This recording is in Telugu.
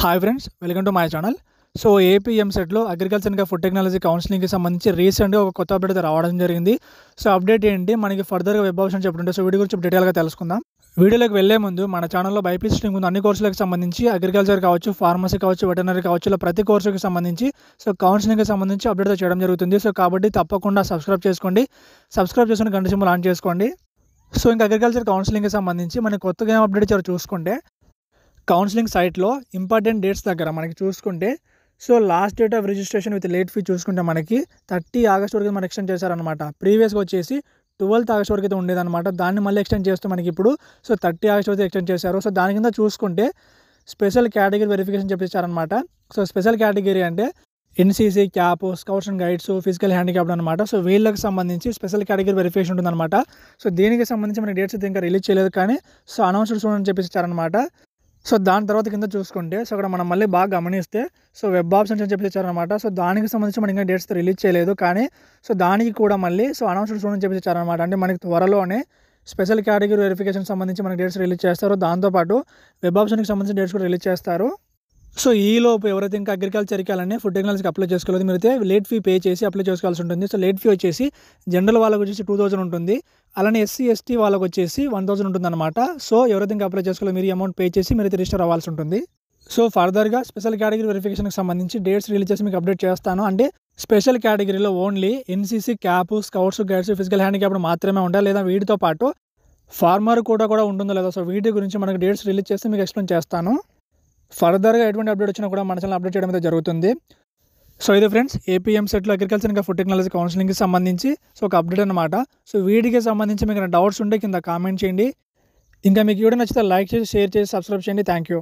Hi friends, welcome to my channel. So AP ఎంసెట్లో అగ్రికల్చర్ ఇంకా ఫుడ్ టెక్నాలజీ కౌన్సిలింగ్కి సంబంధించి రీసెంట్గా ఒక కొత్త అప్డేట్ అయితే రావడం జరిగింది. సో అప్డేట్ ఏంటి, మనకి ఫర్దర్గా వెబ్ ఆప్షన్ చెప్పుంటే సో వీడియో గురించి డీటెయిల్గా తెలుసుకుందాం. వీడియోలోకి వెళ్లే ముందు మన ఛానల్లో బైపీసీ స్ట్రీమ్ ఉంది. అన్ని కోర్సులకు సంబంధించి అగ్రికల్చర్ కావచ్చు, ఫార్మసీ కావచ్చు, వెటర్నరీ కావచ్చు, ఇలా ప్రతి కోర్సుకి సంబంధించి సో కౌన్సిలింగ్కి సంబంధించి అప్డేట్ చేయడం జరుగుతుంది. సో కాబట్టి తప్పకుండా సబ్స్క్రైబ్ చేసుకోండి. సబ్స్క్రైబ్ చేసుకుని గంట సింబల్ ఆన్ చేసుకోండి. సో ఇంకా అగ్రికల్చర్ కౌన్సిలింగ్కి సంబంధించి మనకి కొత్తగా ఏం అప్డేట్ ఇచ్చారో చూసుకుంటే, కౌన్సిలింగ్ సైట్లో ఇంపార్టెంట్ డేట్స్ దగ్గర మనకి చూసుకుంటే so last date of registration with late fee చూసుకుంటే మనకి 30 ఆగస్ట్ వరకు మనకి ఎక్స్టెండ్ చేశారనమాట. ప్రీవియస్గా వచ్చేసి 12 ఆగస్ట్ వరకు అయితే ఉండేదన్నమాట. దాన్ని మళ్ళీ ఎక్స్టెండ్ చేస్తూ మనకి ఇప్పుడు సో 30 ఆగస్ట్ వరకు ఎక్స్టెండ్ చేశారు. సో దాని కింద చూసుకుంటే స్పెషల్ కేటగిరీ వెరిఫికేషన్ చెప్పిచ్చారనమాట. సో స్పెషల్ కేటగిరీ అంటే NCC, CAP, scouts and guides, physical handicapped అనమాట. సో వీళ్ళకి సంబంధించి స్పెషల్ కేటగిరీ వెరిఫికేషన్ ఉంటుందన్నమాట. సో దీనికి సంబంధించి మనకి డేట్స్ అయితే ఇంకా రిలీజ్ చేయలేదు, కానీ సో అనౌన్స్డ్ సూన్ అని చెప్పిచ్చారనమాట. సో దాని తర్వాత కింద చూసుకుంటే సో అక్కడ మనం మళ్ళీ బాగా గమనిస్తే సో వెబ్ ఆప్షన్స్ అని చెప్పిచ్చారనమాట. సో దానికి సంబంధించి మనకి ఇంకా డేట్స్ రిలీజ్ చేయలేదు, కానీ సో దానికి కూడా మళ్ళీ సో అనౌన్స్డ్ సూన్ అని చెప్పిచ్చారనమాట. అంటే మనకి త్వరలోనే స్పెషల్ కేటగిరీ వెరిఫికేషన్ సంబంధించి మనకి డేట్స్ రిలీజ్ చేస్తారు. దాంతోపాటు వెబ్ ఆప్షన్కి సంబంధించిన డేట్స్ కూడా రిలీజ్ చేస్తారు. సో ఈలోపు ఎవరైతే ఇంకా అగ్రికల్చర్కి అలానే ఫుడ్ టెక్నాలజీకి అప్లై చేసుకోలేదు, మీరైతే లేట్ ఫీ పే చేసి అప్లై చేసుకోవాల్సి ఉంటుంది. సో లేట్ ఫీ వచ్చేసి జనరల్ వాళ్ళకి వచ్చేసి 2000 ఉంటుంది, అలానే ఎస్సీ ఎస్టీ వాళ్ళకి వచ్చేసి 1000 ఉంటుంది అనమాట. సో ఎవరైతే ఇంకా అప్లై చేసుకోలేదు మీరు అమౌంట్ పే చేసి మీరైతే రిజిస్టర్ అవ్వాల్సి ఉంటుంది. సో ఫర్దర్గా స్పెషల్ కేటగిరీ వెరిఫికేషన్కి సంబంధించి డేట్స్ రిలీజ్ చేసి మీకు అప్డేట్ చేస్తాను. అంటే స్పెషల్ కేటగిరీలో only NCC, CAP, scouts, guides, physical handicapped మాత్రమే ఉంటాయి, లేదా వీటితో పాటు ఫార్మర్ కూడా ఉంటుందో లేదా సో వీటి గురించి మనకి డేట్స్ రిలీజ్ చేస్తే మీకు ఎక్స్ప్లెయిన్ చేస్తాను. ఫర్దర్గా ఎటువంటి అప్డేట్ వచ్చినా కూడా మన ఛానల్ అప్డేట్ చేయడం అయితే జరుగుతుంది. సో ఇది ఫ్రెండ్స్ ఏపీ ఎంసెట్లో అగ్రికల్చర్ ఇంకా ఫుడ్ టెక్నాలజీ కౌన్సిలింగ్కి సంబంధించి సో ఒక అప్డేట్ అనమాట. సో వీటికి సంబంధించి మీకు డౌట్స్ ఉంటే కింద కామెంట్ చేయండి. ఇంకా మీకు వీడియో నచ్చితే లైక్ చేసి, షేర్ చేసి, సబ్స్క్రైబ్ చేయండి. Thank you.